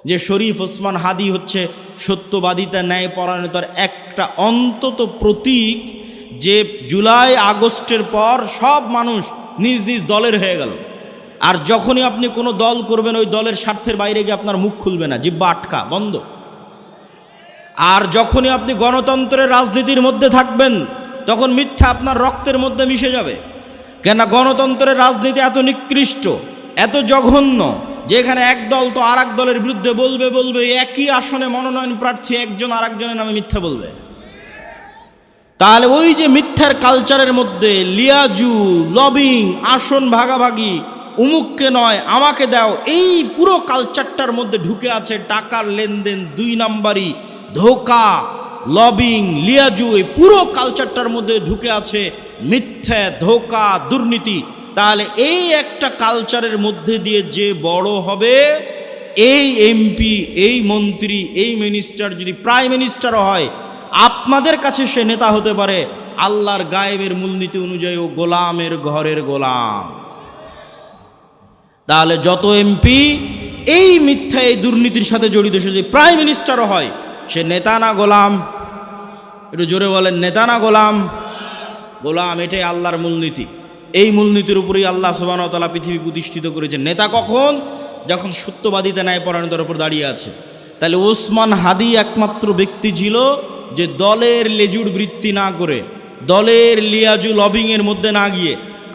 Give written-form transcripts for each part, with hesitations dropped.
যে শরীফ ওসমান হাদি হচ্ছে সত্যবাদিতা, ন্যায় পরায়ণতার একটা অন্তত প্রতীক, যে জুলাই আগস্টের পর সব মানুষ নিজ নিজ দলের হয়ে গেল। আর যখনই আপনি কোনো দল করবেন, ওই দলের স্বার্থের বাইরে গিয়ে আপনার মুখ খুলবে না, জিহ্বা আটকা বন্ধ। আর যখনই আপনি গণতন্ত্রের রাজনীতির মধ্যে থাকবেন, তখন মিথ্যা আপনার রক্তের মধ্যে মিশে যাবে। কেন গণতন্ত্রের রাজনীতি এত নিকৃষ্ট, এত জঘন্য, যেখানে এক দল তো আর এক দলের বিরুদ্ধে বলবে, একই আসনে মনোনয়ন প্রার্থী একজন আর একজনের নামে মিথ্যা বলবে। তাহলে ওই যে মিথ্যার কালচারের মধ্যে লিয়াজু, লবিং, আসন ভাগাভাগি, উমুককে নয় আমাকে দাও, এই পুরো কালচারটার মধ্যে ঢুকে আছে টাকার লেনদেন, 2 নাম্বারি, ধোকা, লবিং, লিয়াজু, এই পুরো কালচারটার মধ্যে ঢুকে আছে মিথ্যা, ধোকা, দুর্নীতি। তাহলে এই একটা কালচারের মধ্যে দিয়ে যে বড় হবে, এই এমপি, এই মন্ত্রী, এই মিনিস্টার যদি প্রাইম মিনিস্টারও হয়, আপনাদের কাছে সে নেতা হতে পারে, আল্লাহর গায়েবের মূলনীতি অনুযায়ী ও গোলামের ঘরের গোলাম। তাহলে যত এমপি এই মিথ্যা, এই দুর্নীতির সাথে জড়িত, সে যদি প্রাইম মিনিস্টারও হয়, সে নেতা না গোলাম? একটু জোরে বলেন, নেতা না গোলাম? গোলাম। এটাই আল্লাহর মূলনীতি। এই মূলনীতির উপরেই আল্লাহ সুবহানাহু ওয়া তাআলা পৃথিবী প্রতিষ্ঠিত করেছেন। নেতা কখন? যখন সত্যবাদিতা, ন্যায় পরায়ণতার উপর দাঁড়িয়ে আছে। তাহলে ওসমান হাদি একমাত্র ব্যক্তি ছিল যে দলের লেজুড় বৃত্তি না করে, দলের লিয়াজু লবিংয়ের মধ্যে না গিয়ে,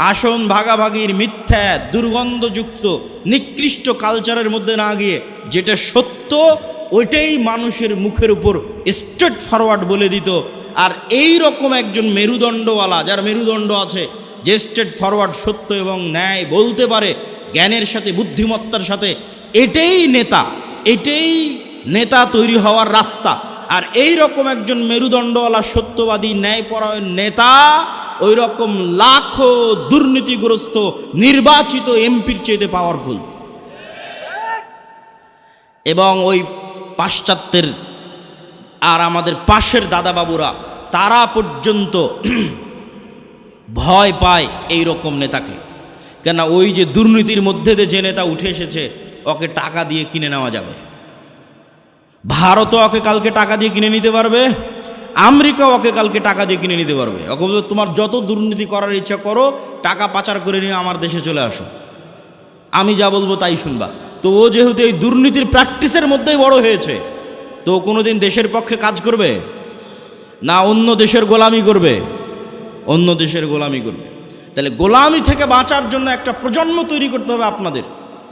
আসন ভাগাভাগির মিথ্যা, দুর্গন্ধযুক্ত, নিকৃষ্ট কালচারের মধ্যে না গিয়ে, যেটা সত্য ওইটাই মানুষের মুখের উপর স্ট্রেট ফরওয়ার্ড বলে দিত। আর এই রকম একজন মেরুদণ্ডওয়ালা, যার মেরুদণ্ড আছে, যে স্ট্রেট ফরওয়ার্ড সত্য এবং ন্যায় বলতে পারে জ্ঞানের সাথে, বুদ্ধিমত্তার সাথে, এটাই নেতা, এটাই নেতা তৈরি হওয়ার রাস্তা। আর এই রকম একজন মেরুদণ্ডওয়ালা, সত্যবাদী, ন্যায়পরায়ণ নেতা ওই রকম লাখো দুর্নীতিগ্রস্ত নির্বাচিত এমপির চেয়ে পাওয়ারফুল। এবং ওই পাশ্চাত্যের আর আমাদের পাশের দাদাবাবুরা, তারা পর্যন্ত ভয় পায় এই রকম নেতাকে। কেন? ওই যে দুর্নীতির মধ্যে দিয়ে যে নেতা উঠে এসেছে, ওকে টাকা দিয়ে কিনে নেওয়া যাবে। ভারতও ওকে কালকে টাকা দিয়ে কিনে নিতে পারবে, আমেরিকাও ওকে কালকে টাকা দিয়ে কিনে নিতে পারবে। ওকে বলবে তোমার যত দুর্নীতি করার ইচ্ছা করো, টাকা পাচার করে নিয়ে আমার দেশে চলে আসো, আমি যা বলবো তাই শুনবা। তো ও যেহেতু এই দুর্নীতির প্র্যাকটিসের মধ্যেই বড় হয়েছে, তো কোনোদিন দেশের পক্ষে কাজ করবে না, অন্য দেশের গোলামি করবে, অন্য দেশের গোলামি করবে। তাহলে গোলামি থেকে বাঁচার জন্য একটা প্রজন্ম তৈরি করতে হবে আপনাদের,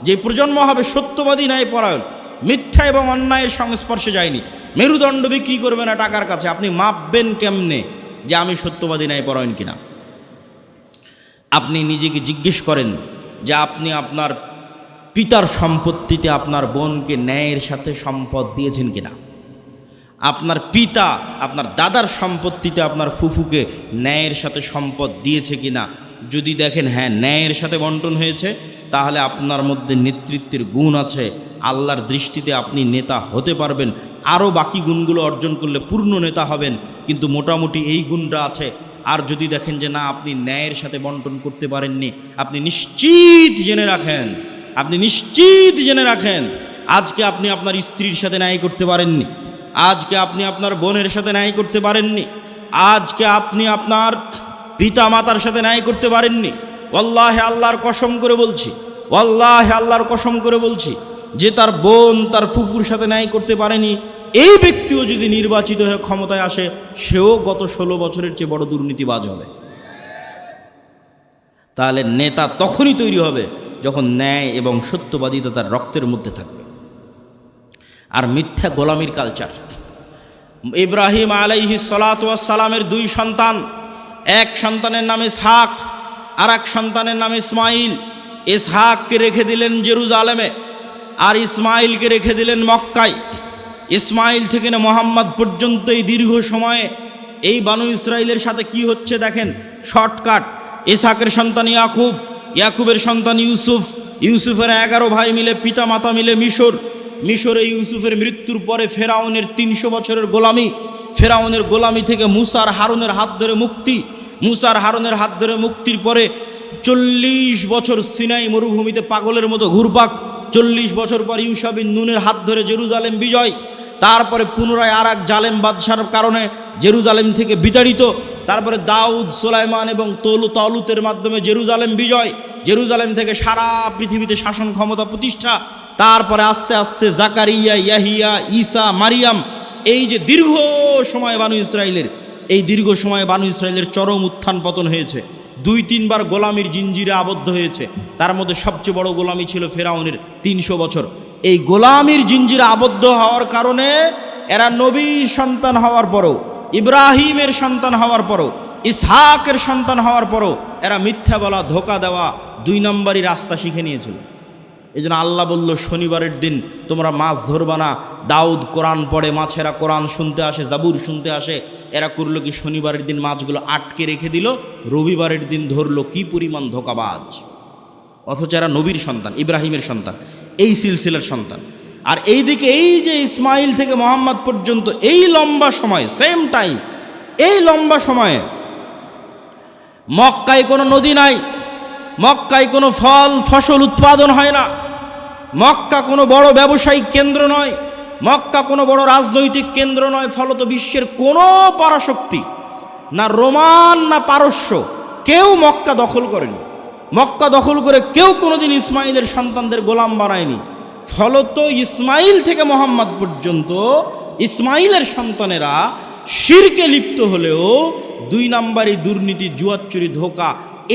যে প্রজন্ম হবে সত্যবাদী, ন্যায়পরায়ণ, মিথ্যা এবং অন্যায়ের সংস্পর্শে যায়নি, মেরুদণ্ড বিক্রি করবে না টাকার কাছে। আপনি মাপবেন কেমনে যে আমি সত্যবাদী, ন্যায়পরায়ণ কিনা? আপনি নিজেকে জিজ্ঞেস করেন যে আপনি আপনার পিতার সম্পত্তিতে আপনার বোনকে ন্যায়ের সাথে সম্পদ দিয়েছেন কিনা? আপনার পিতা আপনার দাদার সম্পত্তিতে আপনার ফুফুকে ন্যায়ের সাথে সম্পদ দিয়েছে কিনা? যদি দেখেন হ্যাঁ, ন্যায়ের সাথে বন্টন হয়েছে, তাহলে আপনার মধ্যে নেতৃত্বের গুণ আছে, আল্লাহর দৃষ্টিতে আপনি নেতা হতে পারবেন। আরও বাকি গুণগুলো অর্জন করলে পূর্ণ নেতা হবেন, কিন্তু মোটামুটি এই গুণটা আছে। আর যদি দেখেন যে না, আপনি ন্যায়ের সাথে বন্টন করতে পারেননি, আপনি নিশ্চিত জেনে রাখেন, আপনি নিশ্চিত জেনে রাখেন, আজকে আপনি আপনার স্ত্রীর সাথে ন্যায় করতে পারেননি, আজকে আপনি আপনার বোনের সাথে ন্যায় করতে পারেননি, আজকে আপনি আপনার পিতা মাতার সাথে ন্যায় করতে পারেননি। ওয়াল্লাহি আল্লাহর কসম করে বলছি, ওয়াল্লাহি আল্লাহর কসম করে বলছি, যে তার বোন তার ফুফুর সাথে ন্যায় করতে পারেনি, এই ব্যক্তিও যদি নির্বাচিত হয়ে ক্ষমতায় আসে, সেও গত 16 বছরের চেয়ে বড় দুর্নীতিবাজ হবে। তাহলে নেতা তখনই তৈরি হবে যখন ন্যায় এবং সত্যবাদিতা তার রক্তের মধ্যে থাকবে। আর মিথ্যা গোলামির কালচার। ইব্রাহিম আলাইহিস সালাতু ওয়াস সালামের 2 সন্তান, এক সন্তানের নাম ইসহাক, আর এক সন্তানের নাম ইসমাইল। ইসহাককে রেখে দিলেন জেরুজালেমে, আর ইসমাইলকে রেখে দিলেন মক্কায়। ইসমাইল থেকে না মুহাম্মদ পর্যন্ত এই দীর্ঘ সময়ে এই বানু ইসরাইলের সাথে কি হচ্ছে দেখেন, শর্টকাট। ইসহাকের সন্তান ইয়াকুব, ইয়াকুবের সন্তান ইউসুফ, ইউসুফের 11 ভাই মিলে, পিতা মাতা মিলে মিশরে ইউসুফের মৃত্যুর পরে ফেরাউনের 300 বছরের গোলামি, ফেরাউনের গোলামি থেকে মুসার হারুনের হাত ধরে মুক্তি, মুসার হারুনের হাত ধরে মুক্তির পরে 40 বছর সিনাই মরুভূমিতে পাগলের মতো ঘুরপাক, 40 বছর পর ইউশা বিন নুনের হাত ধরে জেরুজালেম বিজয়, তারপরে পুনরায় আর এক জালেম বাদশার কারণে জেরুজালেম থেকে বিতাড়িত, তারপরে দাউদ, সুলাইমান এবং তালুতের মাধ্যমে জেরুজালেম বিজয়, জেরুজালেম থেকে সারা পৃথিবীতে শাসন ক্ষমতা প্রতিষ্ঠা, তারপরে আস্তে আস্তে জাকারিয়া, ইয়াহিয়া, ঈসা, মারিয়াম, এই যে দীর্ঘ সময় বানু ইসরায়েলের, এই দীর্ঘ সময়ে বানু ইসরায়েলের চরম উত্থান পতন হয়েছে। 2-3 বার গোলামির জিঞ্জিরে আবদ্ধ হয়েছে। তার মধ্যে সবচেয়ে বড় গোলামি ছিল ফেরাউনের 300 বছর। এই গোলামির জিঞ্জিরে আবদ্ধ হওয়ার কারণে এরা নবীর সন্তান হওয়ার পরও, ইব্রাহিমের সন্তান হওয়ার পরও, ইসহাকের সন্তান হওয়ার পরও এরা মিথ্যা বলা, ধোকা দেওয়া, 2 নম্বরই রাস্তা শিখে নিয়েছিল। এই জন্য আল্লাহ বলল, শনিবারের দিন তোমরা মাছ ধরবা না। দাউদ কোরআন পড়ে, মাছেরা কোরআন শুনতে আসে, জাবুর শুনতে আসে। এরা করলো কি, শনিবারের দিন মাছগুলো আটকে রেখে দিল, রবিবারের দিন ধরলো। কি পরিমাণ ধোকাবাজ! অথচ এরা নবীর সন্তান, ইব্রাহিমের সন্তান, এই সিলসিলার সন্তান। আর এইদিকে এই যে ইসমাইল থেকে মোহাম্মদ পর্যন্ত এই লম্বা সময়, সেম টাইম, এই লম্বা সময়ে মক্কায় কোনো নদী নাই, মক্কায় কোনো ফল ফসল উৎপাদন হয় না, মক্কা কোনো বড় ব্যবসায়িক কেন্দ্র নয়, মক্কা কোনো বড় রাজনৈতিক কেন্দ্র নয়। ফলত বিশ্বের কোনো পরাশক্তি, না রোমান না পারস্য, কেউ মক্কা দখল করেনি। মক্কা দখল করে কেউ কোনোদিন ইসমাইলের সন্তানদের গোলাম বানায়নি। ফলত ইসমাইল থেকে মোহাম্মদ পর্যন্ত ইসমাইলের সন্তানেরা শিরকে লিপ্ত হলেও 2 নম্বরই দুর্নীতি, জুয়াচুরি, ধোকা,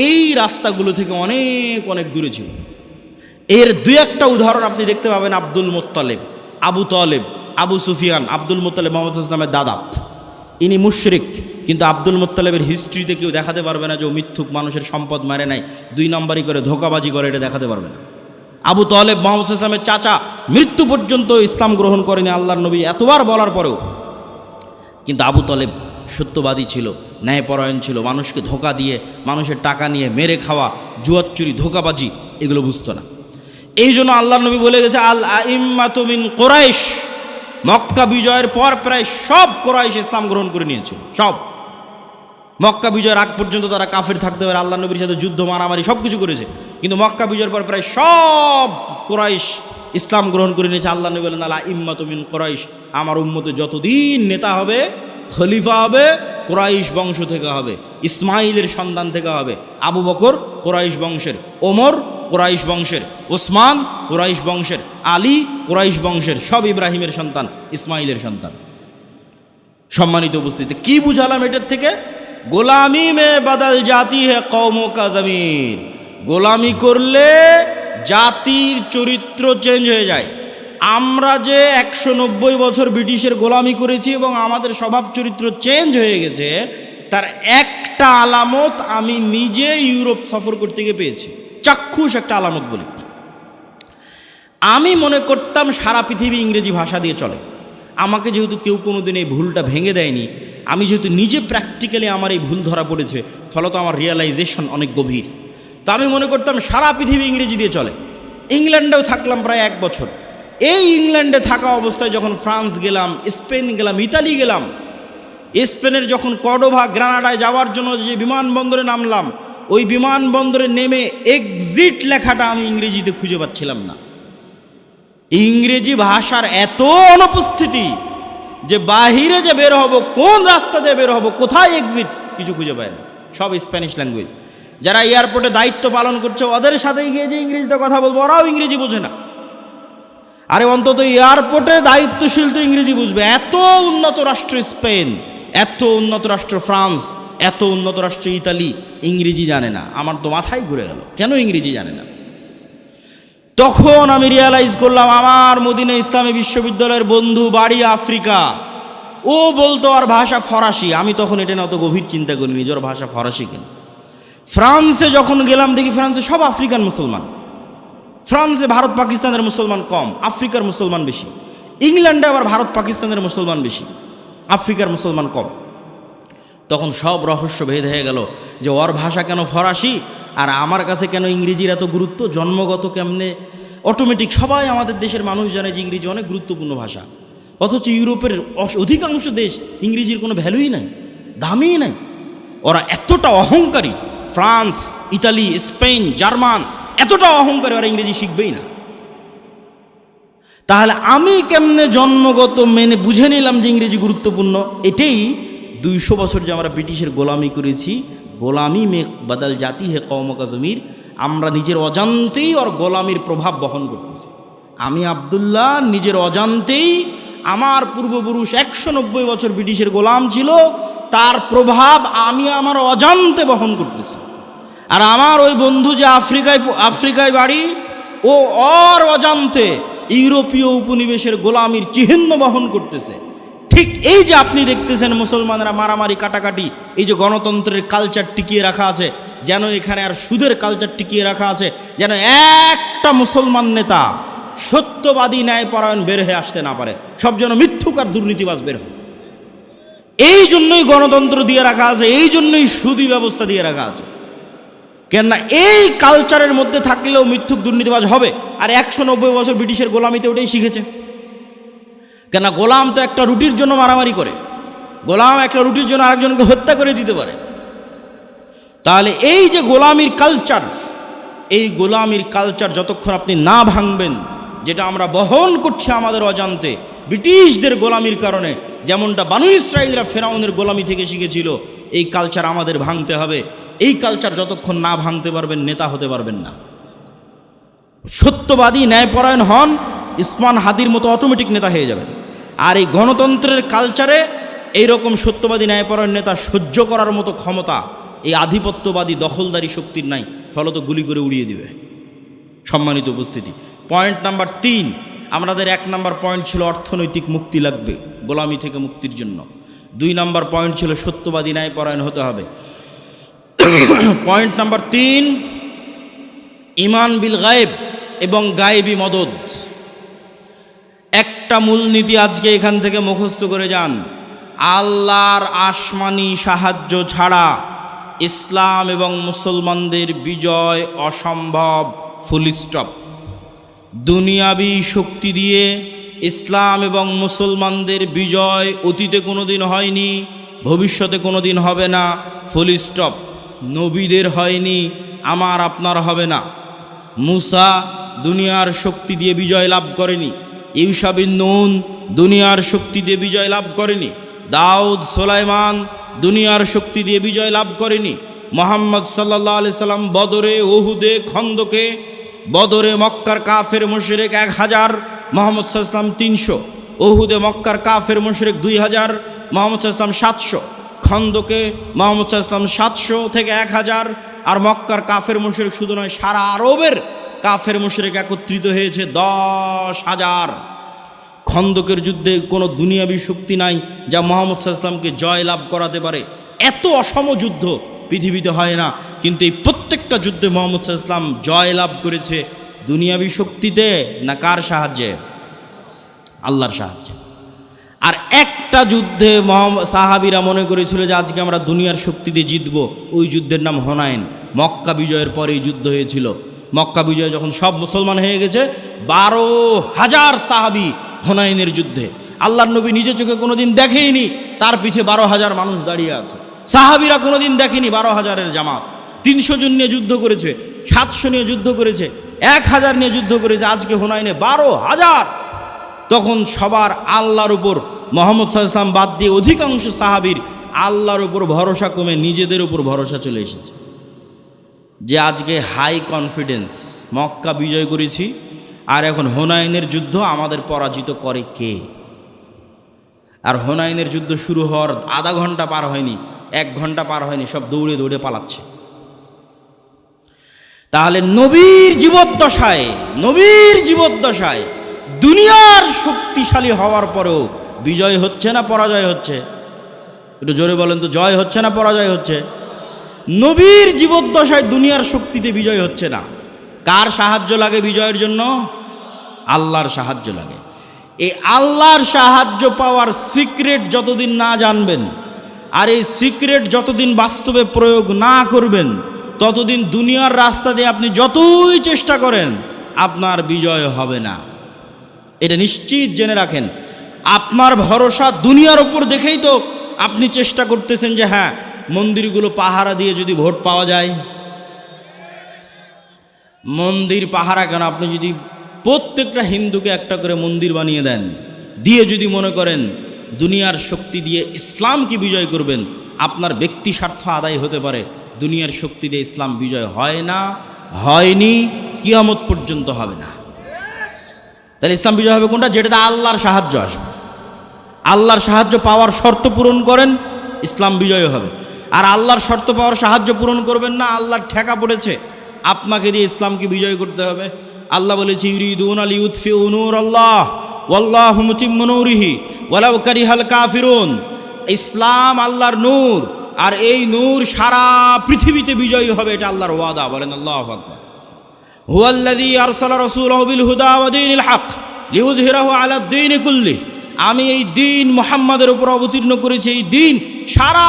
এই রাস্তাগুলো থেকে অনেক অনেক দূরে ছিল। এর 2-1টা উদাহরণ আপনি দেখতে পাবেন। Abdul Muttalib, Abu Taleb, Abu Sufian. Abdul Muttalib Muhammad সাল্লাল্লাহু আলাইহি ওয়াসাল্লামের দাদা, ইনি মুশরিক, কিন্তু আব্দুল মুত্তালিবের হিস্ট্রিতে কেউ দেখাতে পারবে না যে ও মিথ্যুক, মানুষের সম্পদ মারে নাই, 2 নম্বরই করে ধোকাবাজি করে, এটা দেখাতে পারবে না। আবু তালেব মুহাম্মদ সাল্লাল্লাহু আলাইহি ওয়াসাল্লামের চাচা, মৃত্যু পর্যন্ত ইসলাম গ্রহণ করেনি আল্লাহর নবী এতবার বলার পরেও। কিন্তু আবু তালেব সত্যবাদী ছিল, ন্যায়পরায়ণ ছিল, মানুষকে ধোকা দিয়ে, মানুষের টাকা নিয়ে মেরে খাওয়া, জুয়াচুরি, ধোকাবাজি, এগুলো বুঝতো না। এই জন্য আল্লাহর নবী বলে গেছে, আল আইম্মাতু মিন কুরাইশ। মক্কা বিজয়ের পর প্রায় সব কুরাইশ ইসলাম গ্রহণ করে নিয়েছিল। সব মক্কা বিজয়ের আগ পর্যন্ত তারা কাফের থাকতে পারে, আল্লাহ নবীর সাথে যুদ্ধ, মারামারি সব কিছু করেছে, কিন্তু মক্কা বিজয়ের পর প্রায় সব কুরাইশ ইসলাম গ্রহণ করে নিয়েছে। আল্লাহ নবী বলেন, আল আইম্মাতু মিন কুরাইশ, আমার উম্মতে যতদিন নেতা হবে, খলিফা হবে, কুরাইশ বংশ থেকে হবে, ইসমাইলের সন্তান থেকে হবে। আবু বকর কুরাইশ বংশের, ওমর কুরাইশ বংশের, ওসমান কুরাইশ বংশের, আলী কুরাইশ বংশের, সব ইব্রাহিমের সন্তান, ইসমাইলের সন্তান। সম্মানিত উপস্থিতি, কি বুঝালাম এটার থেকে? গোলামি মে বদল জাতি হে কওমো কা জমির। গোলামি করলে জাতির চরিত্র চেঞ্জ হয়ে যায়। আমরা যে 190 বছর ব্রিটিশের গোলামি করেছি এবং আমাদের স্বভাব চরিত্র চেঞ্জ হয়ে গেছে, তার একটা আলামত আমি নিজে ইউরোপ সফর করতে গিয়ে পেয়েছি। চাক্ষুষ একটা আলামত বলি। আমি মনে করতাম সারা পৃথিবী ইংরেজি ভাষা দিয়ে চলে। আমাকে যেহেতু কেউ কোনোদিন এই ভুলটা ভেঙে দেয়নি, আমি যেহেতু নিজে প্র্যাকটিক্যালি আমার এই ভুল ধরা পড়েছে, ফলত আমার রিয়েলাইজেশন অনেক গভীর। তো আমি মনে করতাম সারা পৃথিবী ইংরেজি দিয়ে চলে। ইংল্যান্ডেও থাকলাম প্রায় 1 বছর। এই ইংল্যান্ডে থাকা অবস্থায় যখন ফ্রান্স গেলাম, স্পেন গেলাম, ইতালি গেলাম, স্পেনের যখন কর্ডোভা, গ্রানাডায় যাওয়ার জন্য যে বিমানবন্দরে নামলাম, ওই বিমানবন্দরে নেমে এক্সিট লেখাটা আমি ইংরেজিতে খুঁজে পাচ্ছিলাম না। ইংরেজি ভাষার এত অনুপস্থিতি যে বাহিরে যে বের হব, কোন রাস্তা দিয়ে বের হব, কোথায় এক্সিট, কিছু খুঁজে পায় না। সব স্প্যানিশ ল্যাঙ্গুয়েজ। যারা এয়ারপোর্টে দায়িত্ব পালন করছে, ওদের সাথে গিয়ে যে ইংরেজিতে কথা বলবো, ওরাও ইংরেজি বোঝে না। আরে অন্তত এয়ারপোর্টে দায়িত্বশীল তো ইংরেজি বুঝবে। এত উন্নত রাষ্ট্র স্পেন, এত উন্নত রাষ্ট্র ফ্রান্স, এত উন্নত রাষ্ট্র ইতালি, ইংরেজি জানে না। আমার তো মাথায় ঘুরে গেল, কেন ইংরেজি জানে না? তখন আমি রিয়ালাইজ করলাম, আমার মদিনা ইসলামী বিশ্ববিদ্যালয়ের বন্ধু, বাড়ি আফ্রিকা, ও বলতো আর ভাষা ফরাসি। আমি তখন এটা না অত গভীর চিন্তা করিনি যে ওর ভাষা ফরাসি কেন। ফ্রান্সে যখন গেলাম, দেখি ফ্রান্সে সব আফ্রিকান মুসলমান। ফ্রান্সে ভারত পাকিস্তানের মুসলমান কম, আফ্রিকার মুসলমান বেশি। ইংল্যান্ডে আবার ভারত পাকিস্তানের মুসলমান বেশি, আফ্রিকার মুসলমান কম। তখন সব রহস্য ভেদ হয়ে গেল যে ওর ভাষা কেন ফরাসি আর আমার কাছে কেন ইংরেজির এত গুরুত্ব। জন্মগত কেমনে অটোমেটিক সবাই আমাদের দেশের মানুষ জানে যে ইংরেজি অনেক গুরুত্বপূর্ণ ভাষা, অথচ ইউরোপের অধিকাংশ দেশ ইংরেজির কোনো ভ্যালুই নাই, দামই নাই। ওরা এতটা অহংকারী, ফ্রান্স, ইতালি, স্পেন, জার্মান এতটা অহংকারী, ওরা ইংরেজি শিখবেই না। তাহলে আমি কেমনে জন্মগত মেনে বুঝে নিলাম যে ইংরেজি গুরুত্বপূর্ণ? এটাই 200 বছর যে আমরা ব্রিটিশের গোলামি করেছি, গোলামি মে বদল জাতি হে কওমকা জমির, আমরা নিজের অজান্তেই ওর গোলামির প্রভাব বহন করতেছি। আমি আব্দুল্লাহ নিজের অজান্তেই, আমার পূর্বপুরুষ 190 বছর ব্রিটিশের গোলাম ছিল, তার প্রভাব আমি আমার অজান্তে বহন করতেছি। আর আমার ওই বন্ধু যে আফ্রিকায় বাড়ি, ও ওর অজান্তে ইউরোপীয় উপনিবেশের গোলামির চিহ্ন বহন করতেছে। ঠিক এই যে আপনি দেখতেছেন মুসলমানরা মারামারি কাটাকাটি, এই যে গণতন্ত্রের কালচার টিকিয়ে রাখা আছে, যেন এখানে আর সুদের কালচার টিকিয়ে রাখা আছে, যেন একটা মুসলমান নেতা সত্যবাদী ন্যায়পরায়ণ বের হয়ে আসতে না পারে, সব যেন মিথ্যুক আর দুর্নীতিবাজ বের হয়। এই জন্যই গণতন্ত্র দিয়ে রাখা আছে, এই জন্যই সুদী ব্যবস্থা দিয়ে রাখা আছে। কেননা এই কালচারের মধ্যে থাকলেও মিথ্যুক দুর্নীতিবাজ হবে। আর 190 বছর ব্রিটিশের গোলামিতে ওটাই শিখেছে। কেননা গোলাম তো একটা রুটির জন্য মারামারি করে, গোলাম একটা রুটির জন্য আরেকজনকে হত্যা করে দিতে পারে। তাহলে এই যে গোলামির কালচার, এই গোলামির কালচার যতক্ষণ আপনি না ভাঙবেন, যেটা আমরা বহন করছি আমাদের অজান্তে ব্রিটিশদের গোলামির কারণে, যেমনটা বানু ইসরাইলরা ফেরাউনের গোলামি থেকে শিখেছিল, এই কালচার আমাদের ভাঙতে হবে। এই কালচার যতক্ষণ না ভাঙতে পারবেন, নেতা হতে পারবেন না। সত্যবাদী ন্যায়পরায়ণ হন, ইসমান হাদির মতো অটোমেটিক নেতা হয়ে যাবেন। আর এই গণতন্ত্রের কালচারে এইরকম সত্যবাদী ন্যায়পরায়ণ নেতা সহ্য করার মতো ক্ষমতা এই আধিপত্যবাদী দখলদারি শক্তির নাই, ফলত গুলি করে উড়িয়ে দিবে। সম্মানিত উপস্থিতি, পয়েন্ট নাম্বার 3, আমাদের 1 নাম্বার পয়েন্ট ছিল অর্থনৈতিক মুক্তি লাগবে গোলামি থেকে মুক্তির জন্য। 2 নাম্বার পয়েন্ট ছিল সত্যবাদী ন্যায়পরায়ণ হতে হবে। পয়েন্ট নাম্বার 3, ইমান বিল গায়েব এবং গায়েবী মদদ। একটা মূলনীতি আজকে এখান থেকে মুখস্থ করে যান, আল্লাহর আসমানি সাহায্য ছাড়া ইসলাম এবং মুসলমানদের বিজয় অসম্ভব, ফুল স্টপ। দুনিয়াবি শক্তি দিয়ে ইসলাম এবং মুসলমানদের বিজয় অতীতে কোনোদিন হয়নি, ভবিষ্যতে কোনোদিন হবে না, ফুল স্টপ। নবীদের হয়নি, আমার আপনার হবে না। মুসা দুনিয়ার শক্তি দিয়ে বিজয় লাভ করেনি, ইউশা বিন নুন দুনিয়ার শক্তি দিয়ে বিজয় লাভ করেনি, দাউদ সুলাইমান দুনিয়ার শক্তি দিয়ে বিজয় লাভ করেনি। মুহাম্মদ সাল্লাল্লাহু আলাইহি সাল্লাম বদরে, উহুদে, খন্দকে, বদরে মক্কার কাফের মুশরিক 1000, মুহাম্মদ সাল্লাল্লাহু আলাইহি সাল্লাম 300, উহুদে মক্কার কাফের মুশরিক 2000, মুহাম্মদ সাল্লাল্লাহু আলাইহি সাল্লাম 700, খন্দকে মুহাম্মদ সাল্লাল্লাহু আলাইহি সাল্লাম 700 থেকে 1000। আর মক্কার কাফের মুশরিক শুধু নয়, সারা আরবের কাফের মুশরিক একত্রিত হয়েছে 10,000। খন্দকের যুদ্ধে কোনো দুনিয়াবী শক্তি নাই যা মুহাম্মদ সাল্লাল্লাহু আলাইহি সাল্লামকে জয় লাভ করাতে পারে। এত অসম যুদ্ধ পৃথিবীতে হয় না, কিন্তু এই প্রত্যেকটা যুদ্ধে মুহাম্মদ সাল্লাল্লাহু আলাইহি সাল্লাম জয় লাভ করেছে দুনিয়াবী শক্তিতে না কার সাহায্যে? আল্লাহর সাহায্যে। আর একটা যুদ্ধে সাহাবীরা মনে করেছিল যে আজকে আমরা দুনিয়ার শক্তি দিয়ে জিতবো, ওই যুদ্ধের নাম হুনাইন। মক্কা বিজয়ের পরে এই যুদ্ধ হয়েছিল। মক্কা বিজয় যখন সব মুসলমান হয়ে গেছে, 12,000 সাহাবী হুনাইনের যুদ্ধে। আল্লাহর নবী নিজে চোখে কোনোদিন দেখেইনি, তার পিছে 12,000 মানুষ দাঁড়িয়ে আছে। সাহাবীরা কোনোদিন দেখেনি 12,000-এর জামাত। 300 জন নিয়ে যুদ্ধ করেছে, 700 নিয়ে যুদ্ধ করেছে, 1000 নিয়ে যুদ্ধ করেছে, আজকে হুনাইনে 12,000। তখন সবার আল্লাহর উপর, মুহাম্মদ সাল্লাল্লাহু আলাইহি ওয়াসাল্লাম বাদ দিয়ে অধিকাংশ সাহাবীর আল্লাহর উপর ভরসা কমে নিজেদের উপর ভরসা চলে এসেছে। যে আজকে হাই কনফিডেন্স, মক্কা বিজয় করেছি আর এখন হুনাইনের যুদ্ধ আমাদের পরাজিত করে কে? আর হুনাইনের যুদ্ধ শুরু হওয়ার আধা ঘন্টা পার হয়নি, 1 ঘন্টা পার হয়নি, সব দৌড়ে দৌড়ে পালাচ্ছে। তাহলে নবীর জীবদ্দশায় দুনিয়ার শক্তিশালী হওয়ার পরেও বিজয় হচ্ছে না পরাজয় হচ্ছে? একটু জোরে বলেন তো, জয় হচ্ছে না পরাজয় হচ্ছে? নবীর জীবদ্দশায় দুনিয়ার শক্তিতে বিজয় হচ্ছে না। কার সাহায্য লাগে বিজয়ের জন্য? আল্লাহর সাহায্য লাগে। এই আল্লাহর সাহায্য পাওয়ার সিক্রেট যতদিন না জানবেন, আর এই সিক্রেট যতদিন বাস্তবে প্রয়োগ না করবেন, ততদিন দুনিয়ার রাস্তা দিয়ে আপনি যতই চেষ্টা করেন আপনার বিজয় হবে না। এটা নিশ্চিত জেনে রাখেন। আপনার ভরসা দুনিয়ার উপর দেখেই তো আপনি চেষ্টা করতেছেন যে হ্যাঁ, মন্দিরগুলো পাহারা দিয়ে যদি ভোট পাওয়া যায়। মন্দির পাহারা কেন? আপনি যদি প্রত্যেকটা হিন্দুকে একটা করে মন্দির বানিয়ে দেন, দিয়ে যদি মনে করেন দুনিয়ার শক্তি দিয়ে ইসলামকে বিজয় করবেন, আপনার ব্যক্তি স্বার্থ আদায় হতে পারে, দুনিয়ার শক্তি দিয়ে ইসলাম বিজয় হয় না, হয়নি, কিয়ামত পর্যন্ত হবে না। তাহলে ইসলাম বিজয় হবে কোনটা? যেটাতে আল্লাহর সাহায্য আসবে। আল্লাহর সাহায্য পাওয়ার শর্ত পূরণ করেন, ইসলাম বিজয় হবে। আর আল্লাহর শর্ত পাওয়ার সাহায্য পূরণ করবেন না, আল্লাহর ঠেকা পড়েছে, আপনাকে দিয়ে ইসলামকে বিজয় করতে হবে। আল্লাহ বলেছে ইউরিদুনা লিইউতফিউ নূরাল্লাহ ওয়াল্লাহু মুতিম্মু নূরিহি ওয়ালাউ কারিহাল কাফিরুন। ইসলাম আল্লাহর নূর, আর এই নূর সারা পৃথিবীতে বিজয়ী হবে, এটা আল্লাহর ওয়াদা। বলেন আল্লাহু আকবার। হুয়াল্লাযী আরসালা রাসূলাহু বিল হুদা ওয়া দীনিল হক লিইয়ুযহিরাহু আলাদ দীনি কুল্লি। আমি এই দিন মুহাম্মাদের উপর অবতীর্ণ করেছি, এই দিন সারা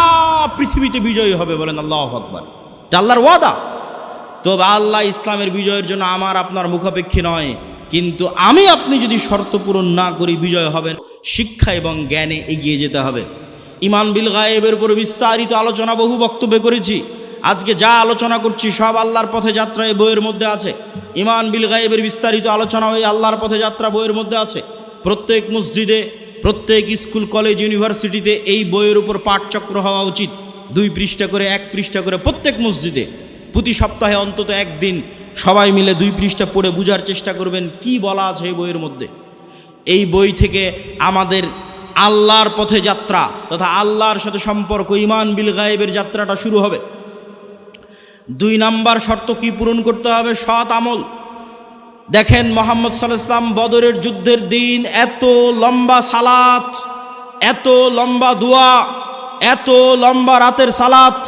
পৃথিবীতে বিজয়ী হবে। বলেন আল্লাহু আকবার। এটা আল্লাহর ওয়াদা। তো আল্লাহ ইসলামের বিজয়ের জন্য আমার আপনার মুখাপেক্ষী নয়, কিন্তু আমি আপনি যদি শর্ত পূরণ না করি বিজয় হবেন। শিক্ষা এবং জ্ঞানে এগিয়ে যেতে হবে। ঈমান বিল গায়েবের উপর বিস্তারিত আলোচনা বহু বক্তব্যে করেছি। আজকে যা আলোচনা করছি সব আল্লাহর পথে যাত্রা এই বইয়ের মধ্যে আছে। ঈমান বিল গায়েবের বিস্তারিত আলোচনা ওই আল্লাহর পথে যাত্রা বইয়ের মধ্যে আছে। প্রত্যেক মসজিদে, প্রত্যেক স্কুল, কলেজ, ইউনিভার্সিটিতে এই বইয়ের উপর পাঠচক্র হওয়া উচিত। 2 পৃষ্ঠা করে, 1 পৃষ্ঠা করে প্রত্যেক মসজিদে প্রতি সপ্তাহে অন্তত একদিন সবাই মিলে 2 পৃষ্ঠা পড়ে বোঝার চেষ্টা করবেন কি বলা আছে এই বইয়ের মধ্যে। এই বই থেকে আমাদের আল্লাহর পথে যাত্রা তথা আল্লাহর সাথে সম্পর্ক, ঈমান বিল গায়েবের যাত্রাটা শুরু হবে। 2 নাম্বার শর্ত কি পূরণ করতে হবে? সৎ আমল। দেখেন মুহাম্মদ সাল্লাল্লাহু আলাইহি ওয়াসাল্লাম বদরের যুদ্ধের দিন এত লম্বা সালাত, এত লম্বা দোয়া, এত লম্বা রাতের সালাত,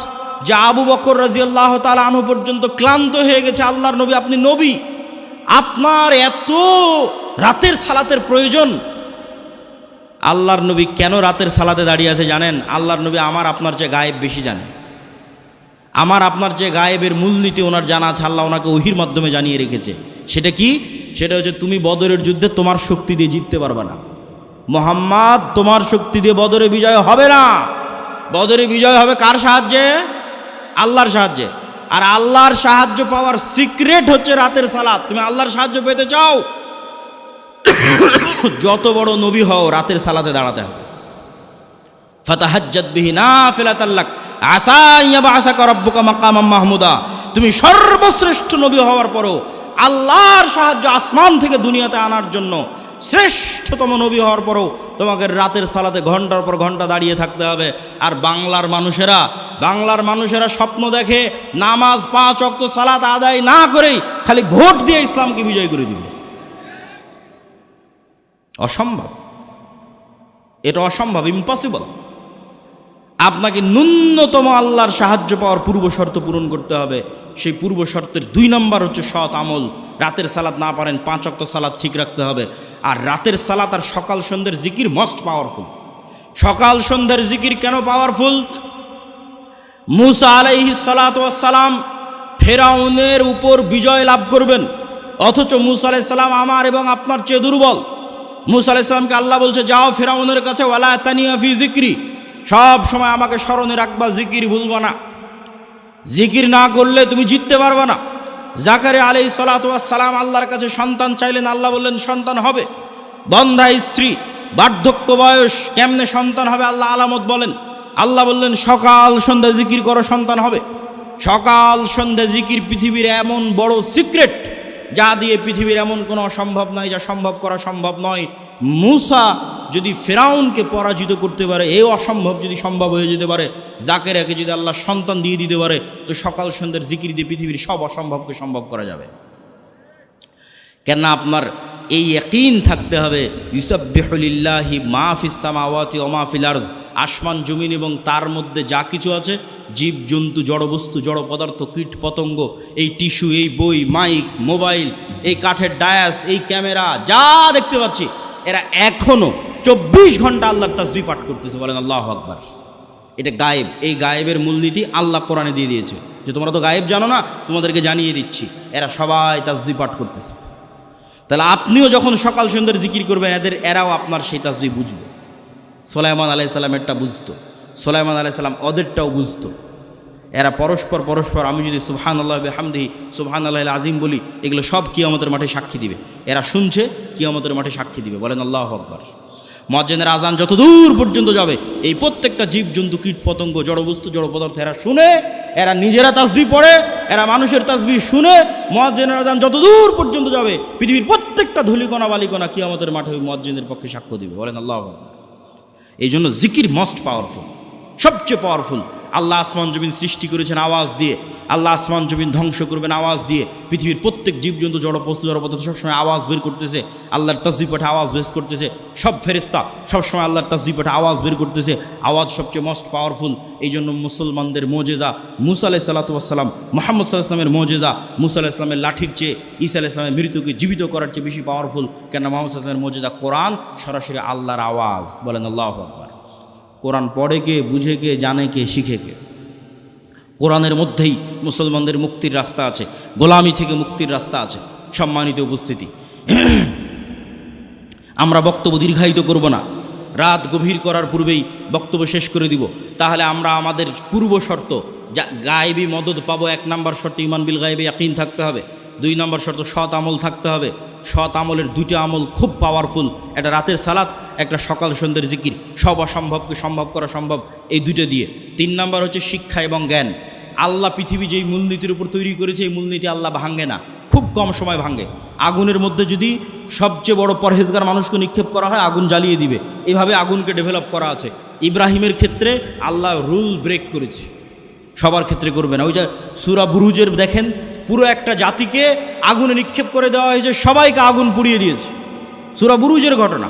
যা আবু বকর রাদিয়াল্লাহু তাআলা আনহু পর্যন্ত ক্লান্ত হয়ে গেছে। আল্লাহর নবী, আপনি নবী, আপনার এত রাতের সালাতের প্রয়োজন? আল্লাহর নবী কেন রাতের সালাতে দাঁড়িয়ে আছে জানেন? আল্লাহর নবী আমার আপনার চেয়ে গায়েব বেশি জানে। আমার আপনার চেয়ে গায়েবের মূলনীতি ওনার জানা আছে। আল্লাহ ওনাকে ওহির মাধ্যমে জানিয়ে রেখেছে। সেটা কি? সেটা হচ্ছে তুমি বদরের যুদ্ধে তোমার শক্তি দিয়ে জিততে পারবে না। মুহাম্মদ, তোমার শক্তি দিয়ে বদরে বিজয় হবে না। বদরে বিজয় হবে কার সাহায্যে? আল্লাহর সাহায্যে। আর আল্লাহর সাহায্য পাওয়ার সিক্রেট হচ্ছে রাতের সালাত। তুমি আল্লাহর সাহায্য পেতে চাও, যত বড় নবী হও রাতের সালাতে দাঁড়াতে হবে। ফাতাহাজ্জাত বিহি নাফিলাতাল লাক আসা ইয়াবআসাকা রাব্বুকা মাকামাম মাহমুদা। তুমি সর্বশ্রেষ্ঠ নবী হওয়ার পরও আল্লাহর সাহায্য আসমান থেকে দুনিয়াতে আনার জন্য শ্রেষ্ঠতম নবী হওয়ার পরও তোমাকে রাতের সালাতে ঘন্টার পর ঘন্টা দাঁড়িয়ে থাকতে হবে। আর বাংলার মানুষেরা স্বপ্ন দেখে নামাজ 5 ওয়াক্ত সালাত আদায় না করেই খালি ভোট দিয়ে ইসলামকে বিজয় করে দিবে। অসম্ভব, এটা অসম্ভব, ইম্পসিবল। আপনাকে ন্যূনতম আল্লাহর সাহায্য পাওয়ার পূর্ব শর্ত পূরণ করতে হবে। সেই পূর্ব শর্তের 2 নম্বর হচ্ছে সৎ আমল। রাতের সালাত না পারেন 5 ওয়াক্ত সালাত ঠিক রাখতে হবে। আর রাতের সালাত আর সকাল সন্ধ্যের জিকির মোস্ট পাওয়ারফুল। সকাল সন্ধ্যের জিকির কেন পাওয়ারফুল? মুসা আলাইহিস সালাতু ওয়াস সালাম ফেরাউনের উপর বিজয় লাভ করবেন, অথচ মুসা আলাইহিস সালাম আমার এবং আপনার চেয়ে দুর্বল। মুসা আলাইহিস সালামকে আল্লাহ বলছে, যাও ফেরাউনের কাছে, ওয়ালা তানিয়া ফি যিকরি, সব সময় আমাকে স্মরণে রাখবা, জিকির ভুলবা না। জিকির না করলে তুমি জিততে পারবে না। জাকারিয়া আলাইহিস সালাতু ওয়াস সালাম আল্লাহর কাছে সন্তান চাইলেন, আল্লাহ বললেন সন্তান হবে। বন্ধা স্ত্রী, বার্ধক্য বয়স, কেমনে সন্তান হবে? আল্লাহ আলামত বলেন। আল্লাহ বললেন সকাল সন্ধ্যা জিকির করো, সন্তান হবে। সকাল সন্ধ্যা জিকির পৃথিবীর এমন বড় সিক্রেট, যা দিয়ে পৃথিবীর এমন কোনো অসম্ভব নয়, যা সম্ভব করা সম্ভব নয়। মুসা যদি ফেরাউনকে পরাজিত করতে পারে, এই অসম্ভব যদি সম্ভব হয়ে যেতে পারে, জাকেরিয়াকে যদি আল্লাহ সন্তান দিয়ে দিতে পারে, তো সকাল সন্ধ্যার জিকির দিয়ে পৃথিবীর সব অসম্ভবকে সম্ভব করা যাবে। কেন? আপনার এই ইয়াকিন থাকতে হবে, ইউসাব্বিহু লিল্লাহি মা ফিস সামাওয়াতি ওয়া মা ফিল আরজ, আসমান জমিন এবং তার মধ্যে যা কিছু আছে, জীব জন্তু, জড়বস্তু, জড় পদার্থ, কীট পতঙ্গ, এই টিস্যু, এই বই, মাইক, মোবাইল, এই কাঠের ডায়াস, এই ক্যামেরা, যা দেখতে পাচ্ছি, এরা এখনও 24 ঘন্টা আল্লাহর তাসবিহ পাঠ করতেছে। বলেন আল্লাহু আকবার। এটা গায়েব। এই গায়েবের মূলনীতি আল্লাহ কোরআনে দিয়ে দিয়েছে, যে তোমরা তো গায়েব জানো না, তোমাদেরকে জানিয়ে দিচ্ছি। এরা সবাই তাসবিহ পাঠ করতেছে। তাহলে আপনিও যখন সকাল সন্ধ্যার জিকির করবেন, এরাও আপনার সেই তাসবিহ বুঝবে। সুলাইমান আলাইহিস সালামেরটা বুঝতো, সুলাইমান আলাইহিস সালাম ওদেরটাও বুঝতো। এরা পরস্পর পরস্পর, আমি যদি সুবহানাল্লাহ বিহামদিহি সুবহানাল্লাহিল আযীম বলি, এগুলো সব কিয়ামতের মাঠে সাক্ষী দিবে। এরা শুনছে, কিয়ামতের মাঠে সাক্ষী দিবে। বলেন আল্লাহু আকবার। মুয়াজ্জিনের আজান যত দূর পর্যন্ত যাবে, এই প্রত্যেকটা জীবজন্তু, কীট পতঙ্গ, জড়বস্তু, জড় পদার্থ এরা শুনে, এরা নিজেরা তাসবিহ পড়ে, এরা মানুষের তাসবিহ শুনে। মুয়াজ্জিনের আজান যত দূর পর্যন্ত যাবে, পৃথিবীর প্রত্যেকটা ধূলিকণা বালিকণা কিয়ামতের মাঠে ওই মুয়াজ্জিনের পক্ষে সাক্ষ্য দিবে। বলেন আল্লাহু আকবার। এই জন্য জিকির মোস্ট পাওয়ারফুল, সবচেয়ে পাওয়ারফুল। আল্লাহ আসমান জমিন সৃষ্টি করেছেন আওয়াজ দিয়ে, আল্লাহ আসমান জমিন ধ্বংস করবেন আওয়াজ দিয়ে। পৃথিবীর প্রত্যেক জীবজন্তু, জড়বস্তু, জড়পদার্থ সবসময় আওয়াজ বের করতেছে, আল্লাহর তাসবিহ পাঠে আওয়াজ বের করতেছে। সব ফেরেশতা সবসময় আল্লাহর তাসবিহ পাঠে আওয়াজ বের করতেছে। আওয়াজ সবচেয়ে মোস্ট পাওয়ারফুল। এই জন্য মুসলমানদের মোজেজা মুসা আলাইহিস সালাতু ওয়াস সালাম, মুহাম্মদ সাল্লাল্লাহু আলাইহি ওয়াসাল্লামের মোজেজা মুসা আলাইহিস সালামের লাঠির চেয়ে, ঈসা আলাইহিস সালামের মৃত্যুকে জীবিত করার চেয়ে বেশি পাওয়ারফুল। কেন? মুহাম্মদ সাল্লাল্লাহু আলাইহি ওয়াসাল্লামের মোজেজা কোরআন, সরাসরি আল্লাহর আওয়াজ। বলেন আল্লাহু আকবার। কোরআন পড়ে কে, বুঝে কে, জানে কে, শিখে কে? কোরআনের মধ্যেই মুসলমানদের মুক্তির রাস্তা আছে, গোলামি থেকে মুক্তির রাস্তা আছে। সম্মানিত উপস্থিতি, আমরা বক্তব্য দীর্ঘায়িত করব না, রাত গভীর করার পূর্বেই বক্তব্য শেষ করে দিব। তাহলে আমরা আমাদের পূর্ব শর্ত, যা গায়েবী মদদ পাবো, 1 নম্বর শর্ত ঈমান বিল গায়বি ইয়াকিন থাকতে হবে। 2 নম্বর শর্ত সৎ আমল থাকতে হবে। সৎ আমলের 2টা আমল খুব পাওয়ারফুল, একটা রাতের সালাত, একটা সকাল সন্ধ্যের জিকির। সব অসম্ভবকে সম্ভব করা সম্ভব এই 2টা দিয়ে। 3 নম্বর হচ্ছে শিক্ষা এবং জ্ঞান। আল্লাহ পৃথিবী যেই মূলনীতির উপর তৈরি করেছে, এই মূলনীতি আল্লাহ ভাঙে না, খুব কম সময় ভাঙে। আগুনের মধ্যে যদি সবচেয়ে বড় পরহেজগার মানুষকে নিক্ষেপ করা হয়, আগুন জ্বালিয়ে দিবে। এভাবে আগুনকে ডেভেলপ করা আছে। ইব্রাহিমের ক্ষেত্রে আল্লাহ রুল ব্রেক করেছে, সবার ক্ষেত্রে করবে না। ওই যে সূরা বুরুজের দেখেন, পুরো একটা জাতিকে আগুনে নিক্ষেপ করে দেওয়া হয়েছে, সবাইকে আগুন পুড়িয়ে দিয়েছে। সূরা বুরুজের ঘটনা,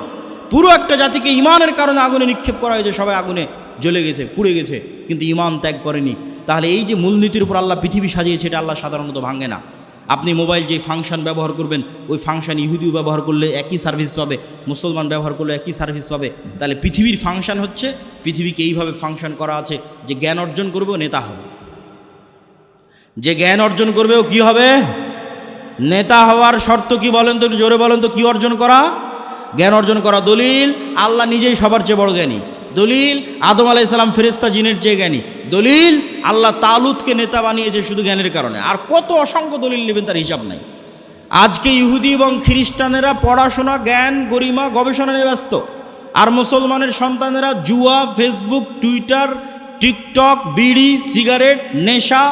পুরো একটা জাতিকে ইমানের কারণে আগুনে নিক্ষেপ করা হয়েছে, সবাই আগুনে জ্বলে গেছে, পুড়ে গেছে, কিন্তু ইমান ত্যাগ করেনি। তাহলে এই যে মূলনীতির উপর আল্লাহ পৃথিবী সাজিয়েছে, এটা আল্লাহ সাধারণত ভাঙে না। আপনি মোবাইল যে ফাংশন ব্যবহার করবেন, ওই ফাংশন ইহুদিও ব্যবহার করলে একই সার্ভিস পাবে, মুসলমান ব্যবহার করলে একই সার্ভিস পাবে। তাহলে পৃথিবীর ফাংশন হচ্ছে, পৃথিবীকে এইভাবে ফাংশন করা আছে যে জ্ঞান অর্জন করবে ও নেতা হবে, যে জ্ঞান অর্জন করবে ও কী হবে? নেতা হওয়ার শর্ত কি বলেন তো, একটু জোরে বলেন তো, কি অর্জন করা? জ্ঞান অর্জন করা। দলিল, আল্লাহ নিজেই সবার চেয়ে বড় জ্ঞানী। দলিল, আদম আলাইহিস সালাম ফেরেশতা জিনের চেয়ে জ্ঞানী। দলিল, আল্লাহ তালুতকে নেতা বানিয়েছে শুধু জ্ঞানের কারণে। আর কত অসংখ্য দলিল নেবেন, তার হিসাব নাই। আজকে ইহুদি এবং খ্রিস্টানেরা পড়াশোনা, জ্ঞান, গরিমা, গবেষণা নিয়ে ব্যস্ত, আর মুসলমানের সন্তানেরা জুয়া, ফেসবুক, টুইটার, টিকটক, বিড়ি, সিগারেট, নেশা,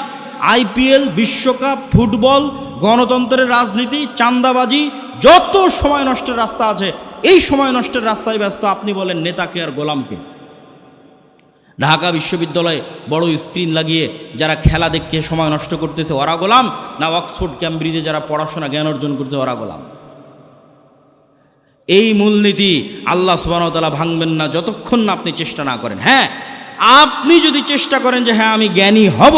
IPL, বিশ্বকাপ, ফুটবল, গণতন্ত্রের রাজনীতি, চাঁদাবাজি, যত সময় নষ্টের রাস্তা আছে, এই সময় নষ্টের রাস্তায় ব্যস্ত। আপনি বলেন নেতাকে আর গোলামকে? ঢাকা বিশ্ববিদ্যালয়ে বড় স্ক্রিন লাগিয়ে যারা খেলা দেখে সময় নষ্ট করতেছে, ওরা গোলাম? না অক্সফোর্ড ক্যামব্রিজে যারা পড়াশোনা জ্ঞান অর্জন করছে, ওরা গোলাম? এই মূলনীতি আল্লাহ সুবহানাহু ওয়া তাআলা ভাঙবেন না যতক্ষণ না আপনি চেষ্টা না করেন। হ্যাঁ, আপনি যদি চেষ্টা করেন যে হ্যাঁ আমি জ্ঞানী হব,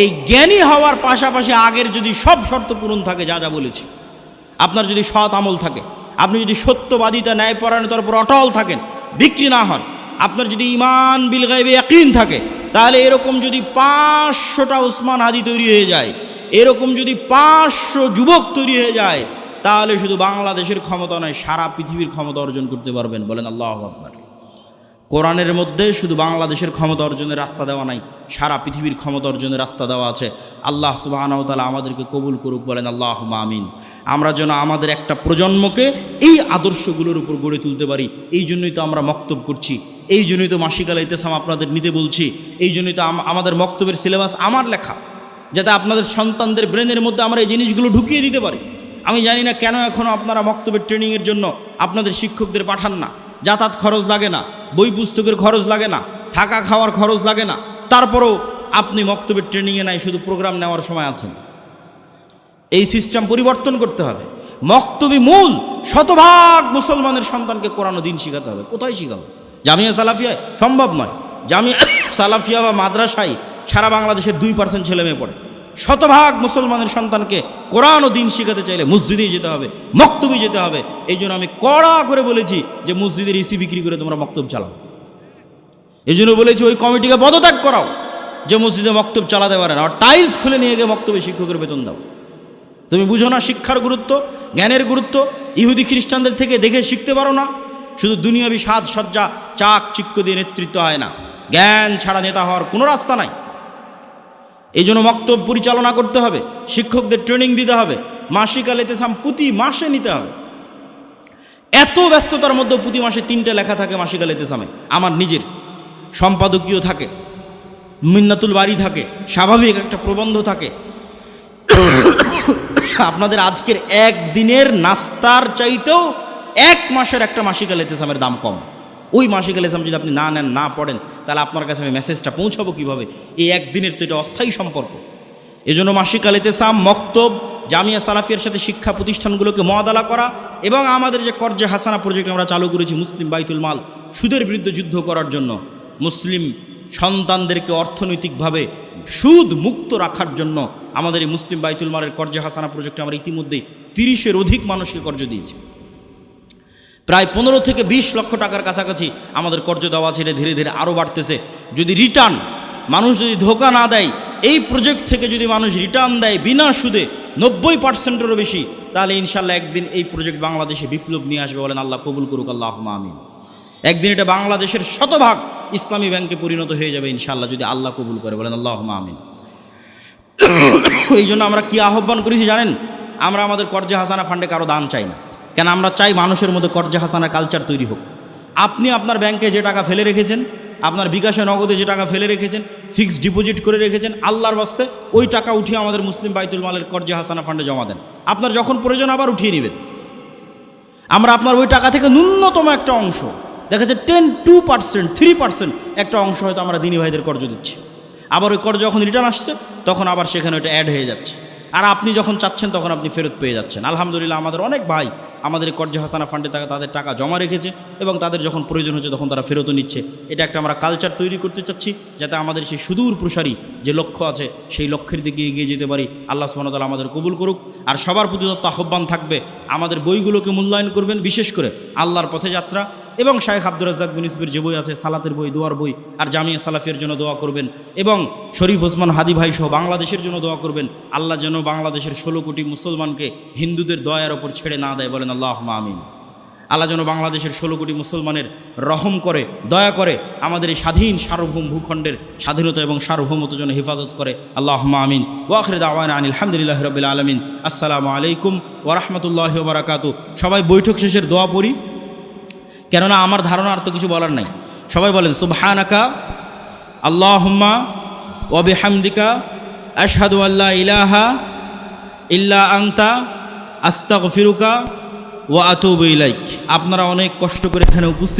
এই জ্ঞানী হওয়ার পাশাপাশি আগের যদি সব শর্ত পূরণ থাকে, যা যা বলেছি, আপনার যদি সৎ আমল থাকে, আপনি যদি সত্যবাদিতা, ন্যায়পরায়ণতার উপর অটল থাকেন, বিক্রি না হন, আপনার যদি ঈমান বিল গায়বি ইয়াকিন থাকে, তাহলে এরকম যদি 500টা উসমান হাদি তৈরি হয়ে যায়, এরকম যদি 500 যুবক তৈরি হয়ে যায়, তাহলে শুধু বাংলাদেশের ক্ষমতা নয়, সারা পৃথিবীর ক্ষমতা অর্জন করতে পারবেন। বলেন আল্লাহু আকবার। কোরআনের মধ্যে শুধু বাংলাদেশের ক্ষমতা অর্জনের রাস্তা দেওয়া নাই, সারা পৃথিবীর ক্ষমতা অর্জনের রাস্তা দেওয়া আছে। আল্লাহ সুবহানাহু ওয়া তাআলা আমাদেরকে কবুল করুক। বলেন আল্লাহুম্মা আমিন। আমরা যেন আমাদের একটা প্রজন্মকে এই আদর্শগুলোর উপর গড়ে তুলতে পারি। এই জন্যই তো আমরা মক্তব করছি, এই জন্যই তো মাসিক আল ইতিসাম আপনাদের নিতে বলছি, এই জন্যই তো আমাদের মক্তবের সিলেবাস আমার লেখা, যাতে আপনাদের সন্তানদের ব্রেনের মধ্যে আমরা এই জিনিসগুলো ঢুকিয়ে দিতে পারি। আমি জানি না কেন এখনও আপনারা মক্তবের ট্রেনিংয়ের জন্য আপনাদের শিক্ষকদের পাঠান না। যাতায়াত খরচ লাগে না, বই পুস্তকের খরচ লাগে না, থাকা খাওয়ার খরচ লাগে না, তারপরেও আপনি মক্তবের ট্রেনিংয়ে নাই, শুধু প্রোগ্রাম নেওয়ার সময় আছেন। এই সিস্টেম পরিবর্তন করতে হবে। মক্তবি মূল, শতভাগ মুসলমানের সন্তানকে কোরআন ও দ্বীন শিখাতে হবে। কোথায় শিখাবো? জামিয়া সালাফিয়ায়? সম্ভব নয়। জামিয়া সালাফিয়া বা মাদ্রাসায় সারা বাংলাদেশের 2% ছেলে মেয়ে পড়ে। শতভাগ মুসলমানের সন্তানকে কোরআন ও দ্বীন শিখাতে চাইলে মসজিদেই যেতে হবে, মক্তবে যেতে হবে। এই জন্য আমি কড়া করে বলেছি যে মসজিদের ইসি বিক্রি করে তোমরা মক্তব চালাও। এই জন্য বলেছি ওই কমিটিকে পদত্যাগ করাও যে মসজিদে মক্তব চালাতে পারে না, আর টাইলস খুলে নিয়ে গিয়ে মক্তবে শিক্ষকের বেতন দাও। তুমি বুঝো না শিক্ষার গুরুত্ব, জ্ঞানের গুরুত্ব? ইহুদি খ্রিস্টানদের থেকে দেখে শিখতে পারো না? শুধু দুনিয়াবি সাজসজ্জা, চাক চিক্ক দিয়ে নেতৃত্ব হয় না। জ্ঞান ছাড়া নেতা হওয়ার কোনো রাস্তা নাই। এই জন্য মক্তব পরিচালনা করতে হবে, শিক্ষকদের ট্রেনিং দিতে হবে, মাসিক আল ইতিসাম প্রতি মাসে নিতে হবে। এত ব্যস্ততার মধ্যে প্রতি মাসে 3টে লেখা থাকে মাসিক আল ইতিসামে, আমার নিজের সম্পাদকীয় থাকে, মিন্নাতুল বাড়ি থাকে, স্বাভাবিক একটা প্রবন্ধ থাকে। আপনাদের আজকের একদিনের নাস্তার চাইতেও 1 মাসের একটা মাসিক আল ইতিসামের দাম কম। ওই মাসিক আল ইতিসাম যদি আপনি না নেন, না পড়েন, তাহলে আপনার কাছে আমি মেসেজটা পৌঁছাবো কীভাবে? এই একদিনের তো এটা অস্থায়ী সম্পর্ক। এজন্য মাসিক আল ইতিসাম, মক্তব, জামিয়া সালাফিয়ার সাথে শিক্ষা প্রতিষ্ঠানগুলোকে মুআদালা করা এবং আমাদের যে কর্জে হাসানা প্রজেক্ট আমরা চালু করেছি মুসলিম বাইতুল মাল, সুদের বিরুদ্ধে যুদ্ধ করার জন্য, মুসলিম সন্তানদেরকে অর্থনৈতিকভাবে সুদ মুক্ত রাখার জন্য আমাদের এই মুসলিম বাইতুল মালের কর্জে হাসানা প্রজেক্টে আমরা ইতিমধ্যেই 30-এর অধিক মানুষকে কর্জ দিয়েছি। প্রায় 15 থেকে 20 লক্ষ টাকার কাছাকাছি আমাদের কর্জ দেওয়া আছে। এটা ধীরে ধীরে আরও বাড়তেছে। যদি রিটার্ন, মানুষ যদি ধোকা না দেয়, এই প্রজেক্ট থেকে যদি মানুষ রিটার্ন দেয় বিনা সুদে 90%-এরও বেশি, তাহলে ইনশাল্লাহ একদিন এই প্রজেক্ট বাংলাদেশে বিপ্লব নিয়ে আসবে। বলেন আল্লাহ কবুল করুক, আল্লাহুম্মা আমিন। একদিন এটা বাংলাদেশের শতভাগ ইসলামী ব্যাংকে পরিণত হয়ে যাবে ইনশাল্লাহ, যদি আল্লাহ কবুল করে। বলেন আল্লাহুম্মা আমিন। এই জন্য আমরা কি আহ্বান করেছি জানেন? আমরা আমাদের কর্জে হাসানা ফান্ডে কারো দান চাই না। কেন? আমরা চাই মানুষের মধ্যে কর্জে হাসানার কালচার তৈরি হোক। আপনি আপনার ব্যাংকে যে টাকা ফেলে রেখেছেন, আপনার বিকাশে নগদে যে টাকা ফেলে রেখেছেন, ফিক্সড ডিপোজিট করে রেখেছেন, আল্লাহর বাস্তে ওই টাকা উঠিয়ে আমাদের মুসলিম বাইতুল মালের কর্জে হাসানা ফান্ডে জমা দেন। আপনার যখন প্রয়োজন আবার উঠিয়ে নেবেন। আমরা আপনার ওই টাকা থেকে ন্যূনতম একটা অংশ, দেখা যাচ্ছে 10-2%, 3% একটা অংশ হয়তো আমরা দিনী ভাইদের কর্জ দিচ্ছি। আবার ওই কর্জ যখন রিটার্ন আসছে তখন আবার সেখানে ওইটা অ্যাড হয়ে যাচ্ছে, আর আপনি যখন চাচ্ছেন তখন আপনি ফেরত পেয়ে যাচ্ছেন। আলহামদুলিল্লাহ, আমাদের অনেক ভাই আমাদের কর্জে হাসানা ফান্ডে তাদের টাকা জমা রেখেছে এবং তাদের যখন প্রয়োজন হচ্ছে তখন তারা ফেরতও নিচ্ছে। এটা একটা আমরা কালচার তৈরি করতে চাচ্ছি, যাতে আমাদের সেই সুদূর প্রসারী যে লক্ষ্য আছে সেই লক্ষ্যের দিকে এগিয়ে যেতে পারি। আল্লাহ সুবহানাহু ওয়া তাআলা আমাদের কবুল করুক। আর সবার প্রতি আহ্বান থাকবে, আমাদের বইগুলোকে মূল্যায়ন করবেন, বিশেষ করে আল্লাহর পথে যাত্রা এবং শাইখ আব্দুর রাজ্জাক বিন ইউসুফের যে বই আছে, সালাতের বই, দোয়ার বই, আর জামিয়া সালাফিয়ার জন্য দোয়া করবেন এবং শরীফ ওসমান হাদি ভাই সহ বাংলাদেশের জন্য দোয়া করবেন। আল্লাহ যেন বাংলাদেশের 16 কোটি মুসলমানকে হিন্দুদের দয়ার ওপর ছেড়ে না দেয়। বলেন আল্লাহুম্মা আমিন। আল্লাহ যেন বাংলাদেশের 16 কোটি মুসলমানের রহম করে, দয়া করে, আমাদের এই স্বাধীন সার্বভৌম ভূখণ্ডের স্বাধীনতা এবং সার্বভৌমত্ব যেন হেফাজত করে। আল্লাহুম্মা আমিন। ওয়া আখিরু দাওয়ানা আনিল হামদুলিল্লাহি রাব্বিল আলামিন। আসসালামু আলাইকুম ওয়া রাহমাতুল্লাহি ওয়া বারাকাতুহু। সবাই বৈঠক শেষের দোয়া পড়ি, কেননা আমার ধারণা আর তো কিছু বলার নাই। সবাই বলেন সুবহানাকা আল্লাহুম্মা ওয়া বিহামদিকা আশহাদু আল্লা ইলাহা ইল্লা আনতা আস্তাগফিরুকা ওয়া আতুবু ইলাইক। আপনারা অনেক কষ্ট করে এখানে উপস্থিত